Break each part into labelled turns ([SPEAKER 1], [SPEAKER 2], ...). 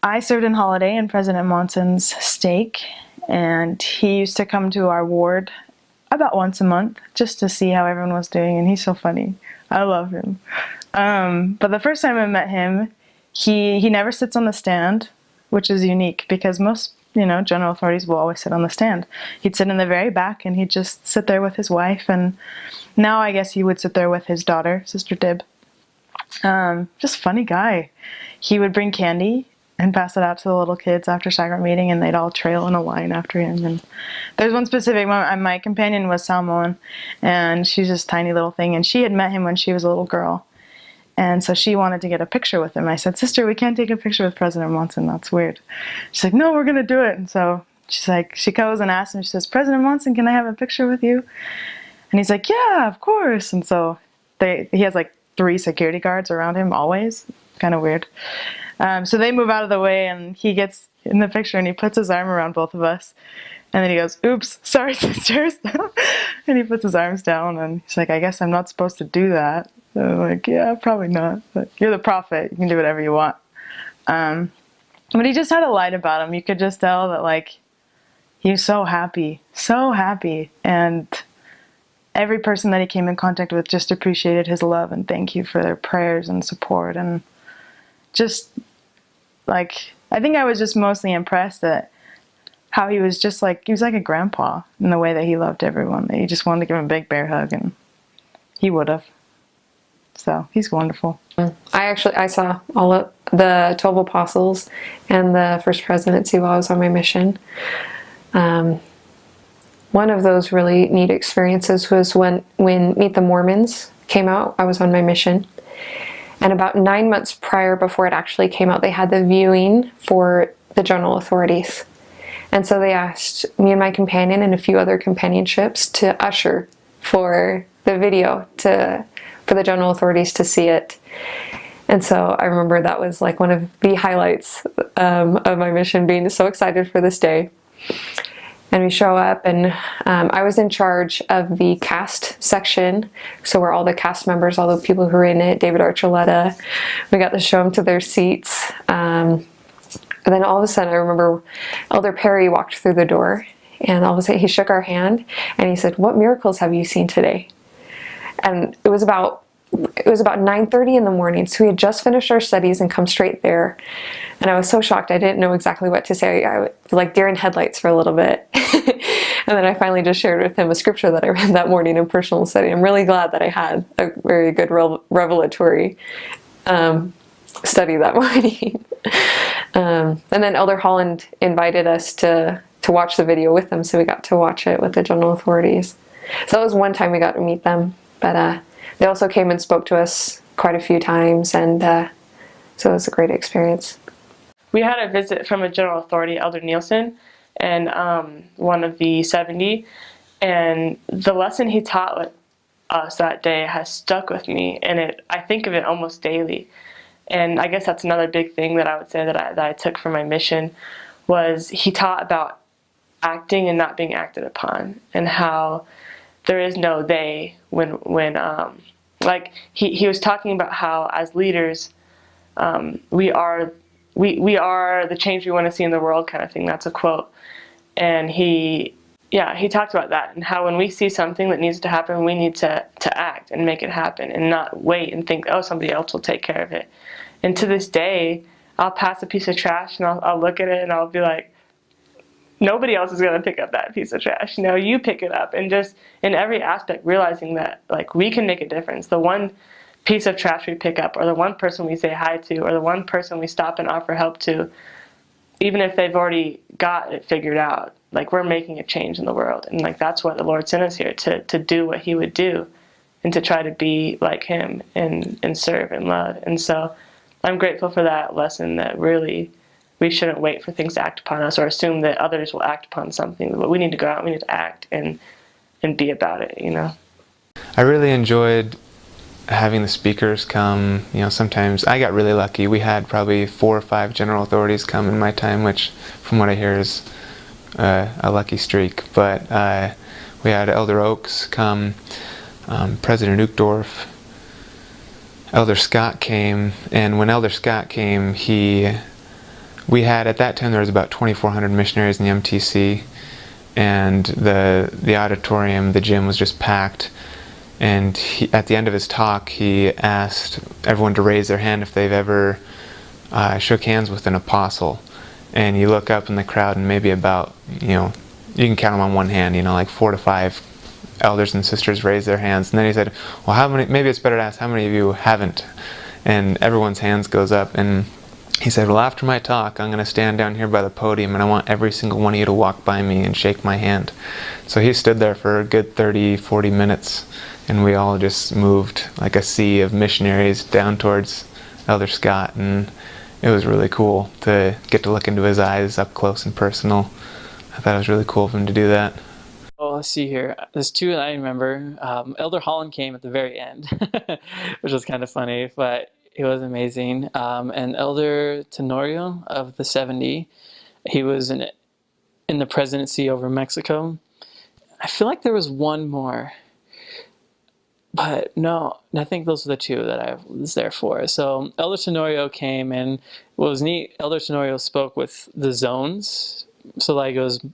[SPEAKER 1] I served in Holiday in President Monson's stake, and he used to come to our ward about once a month just to see how everyone was doing, and he's so funny. I love him. But the first time I met him, he never sits on the stand, which is unique because most, general authorities will always sit on the stand. He'd sit in the very back, and he'd just sit there with his wife, and now I guess he would sit there with his daughter, Sister Dib. Just funny guy. He would bring candy and pass it out to the little kids after sacrament meeting, and they'd all trail in a line after him. And there's one specific moment. My companion was Salmon, and she's this tiny little thing, and she had met him when she was a little girl. And so she wanted to get a picture with him. I said, "Sister, we can't take a picture with President Monson. That's weird." She's like, "No, we're going to do it." And so she's like, she goes and asks him, she says, "President Monson, can I have a picture with you?" And he's like, "Yeah, of course." And so he has like 3 security guards around him always. Kind of weird. So they move out of the way, and he gets in the picture, and he puts his arm around both of us. And then he goes, "Oops, sorry, sisters." And he puts his arms down, and he's like, "I guess I'm not supposed to do that." So I'm like, "Yeah, probably not. But you're the prophet. You can do whatever you want." But he just had a light about him. You could just tell that, like, he was so happy. So happy. And every person that he came in contact with just appreciated his love and thank you for their prayers and support. And just, like, I think I was just mostly impressed at how he was just like, he was like a grandpa in the way that he loved everyone. That he just wanted to give him a big bear hug, and he would have. So he's wonderful.
[SPEAKER 2] I saw all of the 12 apostles and the first presidency while I was on my mission. One of those really neat experiences was when Meet the Mormons came out. I was on my mission. And about 9 months prior, before it actually came out, they had the viewing for the general authorities. And so they asked me and my companion and a few other companionships to usher for the video for the general authorities to see it. And so I remember that was like one of the highlights of my mission, being so excited for this day. And we show up, and I was in charge of the cast section, so where all the cast members, all the people who were in it, David Archuleta, we got to show them to their seats. And then all of a sudden, I remember Elder Perry walked through the door, and all of a sudden he shook our hand, and he said, "What miracles have you seen today?" And it was about 9:30 in the morning, so we had just finished our studies and come straight there. And I was so shocked, I didn't know exactly what to say. I was like deer in headlights for a little bit. And then I finally just shared with him a scripture that I read that morning in personal study. I'm really glad that I had a very good revelatory study that morning. And then Elder Holland invited us to watch the video with them, so we got to watch it with the general authorities. So that was one time we got to meet them. But they also came and spoke to us quite a few times, and so it was a great experience.
[SPEAKER 3] We had a visit from a general authority, Elder Nielson, and one of the 70, and the lesson he taught us that day has stuck with me, and I think of it almost daily. And I guess that's another big thing that I would say that I took from my mission, was he taught about acting and not being acted upon, and how there is no they when like he was talking about how as leaders we are the change we want to see in the world, kind of thing. That's a quote. And he talked about that, and how when we see something that needs to happen, we need to act and make it happen, and not wait and think, oh, somebody else will take care of it. And to this day, I'll pass a piece of trash, and I'll look at it, and I'll be like, nobody else is going to pick up that piece of trash. You pick it up. And just in every aspect, realizing that, like, we can make a difference. The one piece of trash we pick up, or the one person we say hi to, or the one person we stop and offer help to, even if they've already got it figured out, like, we're making a change in the world. And, like, that's what the Lord sent us here, to do what he would do, and to try to be like him and serve and love. And so I'm grateful for that lesson, that really we shouldn't wait for things to act upon us, or assume that others will act upon something. But we need to go out, we need to act and be about it,
[SPEAKER 4] I really enjoyed having the speakers come. Sometimes I got really lucky. We had probably 4 or 5 general authorities come in my time, which from what I hear is a lucky streak. But we had Elder Oaks come, President Uchtdorf, Elder Scott came, and when Elder Scott came, he we had, at that time, there was about 2,400 missionaries in the MTC, and the auditorium, the gym was just packed. And at the end of his talk, he asked everyone to raise their hand if they've ever shook hands with an apostle. And you look up in the crowd, and maybe about, you can count them on one hand, like 4 to 5 elders and sisters raised their hands. And then he said, well, how many, maybe it's better to ask, how many of you haven't? And everyone's hands goes up. And he said, well, after my talk, I'm going to stand down here by the podium, and I want every single one of you to walk by me and shake my hand. So he stood there for a good 30, 40 minutes, and we all just moved like a sea of missionaries down towards Elder Scott. And it was really cool to get to look into his eyes up close and personal. I thought it was really cool of him to do that.
[SPEAKER 5] Oh, let's see here. There's two that I remember. Elder Holland came at the very end, which was kind of funny, but it was amazing. And Elder Tenorio of the 70, he was in the presidency over Mexico. I feel like there was one more, but no, I think those are the two that I was there for. So Elder Tenorio came, and what was neat, Elder Tenorio spoke with the zones. So like it was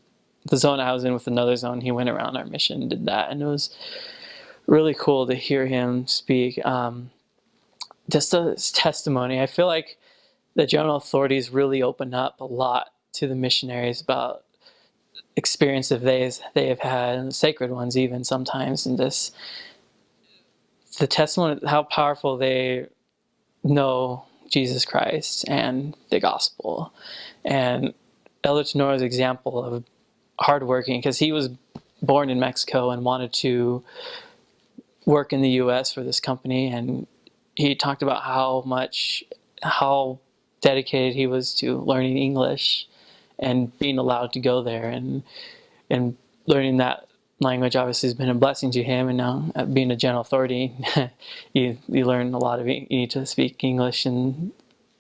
[SPEAKER 5] the zone I was in with another zone. He went around our mission and did that, and it was really cool to hear him speak. Just his testimony. I feel like the general authorities really opened up a lot to the missionaries about experiences they have had, and the sacred ones even sometimes, and this the testimony, how powerful they know Jesus Christ and the gospel. And Elder Tenor's example of hardworking, because he was born in Mexico and wanted to work in the U.S. for this company, and he talked about how dedicated he was to learning English and being allowed to go there, and learning that language obviously has been a blessing to him. And now being a general authority, you learn a lot you need to speak English, and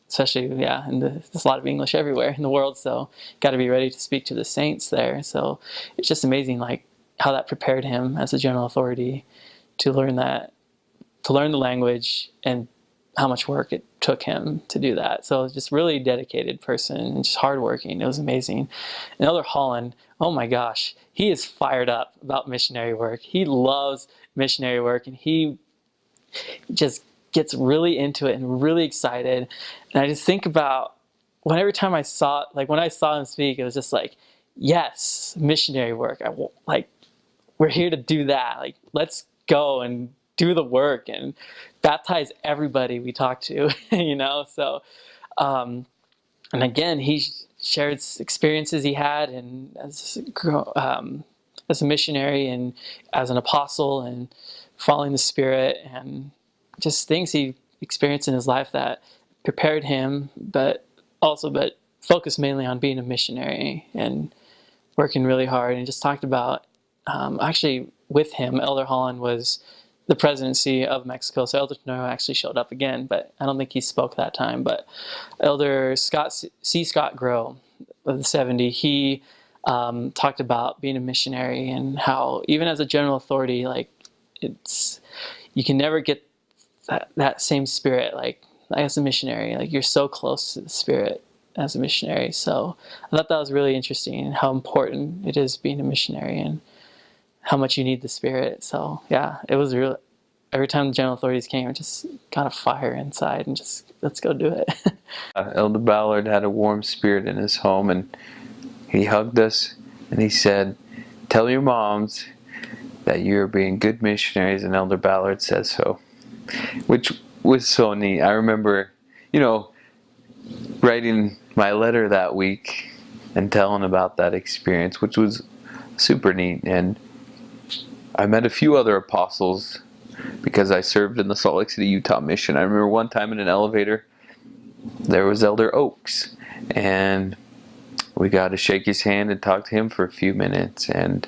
[SPEAKER 5] especially and there's a lot of English everywhere in the world, so got to be ready to speak to the saints there. So it's just amazing, like how that prepared him as a general authority to learn the language, and how much work it took him to do that. So just really dedicated person, and just hardworking. It was amazing. And Elder Holland, oh my gosh, he is fired up about missionary work. He loves missionary work, and he just gets really into it and really excited. And I just think about every time I saw, when I saw him speak, it was just like, yes, missionary work. We're here to do that. Like, let's go and do the work and baptize everybody we talk to, So, and again, he shared experiences he had, and as a missionary and as an apostle, and following the Spirit, and just things he experienced in his life that prepared him, but focused mainly on being a missionary and working really hard. And just talked about, actually with him, Elder Holland was the presidency of Mexico, so Elder Tenorio actually showed up again, but I don't think he spoke that time. But Elder Scott Grow of the 70, he talked about being a missionary, and how even as a general authority, you can never get that same spirit as a missionary. You're so close to the Spirit as a missionary. So I thought that was really interesting, and how important it is being a missionary, and how much you need the Spirit. So it was real. Every time the general authorities came, it just got a fire inside, and just, let's go do it.
[SPEAKER 6] Elder Ballard had a warm spirit in his home, and he hugged us, and he said, tell your moms that you're being good missionaries, and Elder Ballard says so, which was so neat. I remember, writing my letter that week and telling about that experience, which was super neat. And I met a few other apostles because I served in the Salt Lake City, Utah mission. I remember one time in an elevator, there was Elder Oaks, and we got to shake his hand and talk to him for a few minutes. And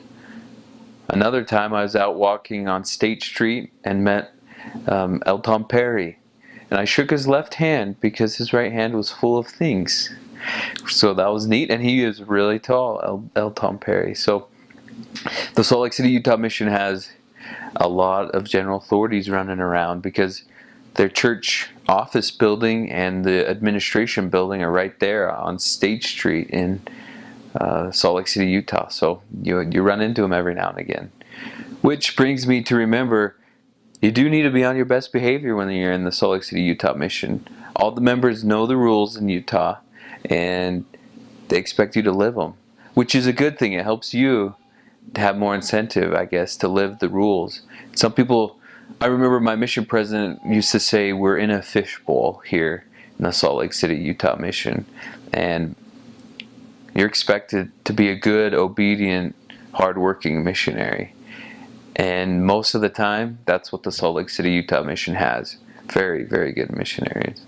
[SPEAKER 6] another time I was out walking on State Street and met El Tom Perry, and I shook his left hand because his right hand was full of things. So that was neat, and he is really tall, El Tom Perry. So the Salt Lake City, Utah mission has a lot of general authorities running around, because their church office building and the administration building are right there on State Street in Salt Lake City, Utah. So you run into them every now and again. Which brings me to remember, you do need to be on your best behavior when you're in the Salt Lake City, Utah mission. All the members know the rules in Utah, and they expect you to live them, which is a good thing. It helps you to have more incentive, I guess, to live the rules. Some people, I remember my mission president used to say, we're in a fishbowl here in the Salt Lake City, Utah mission, and you're expected to be a good, obedient, hardworking missionary. And most of the time, that's what the Salt Lake City, Utah mission has. Very, very good missionaries.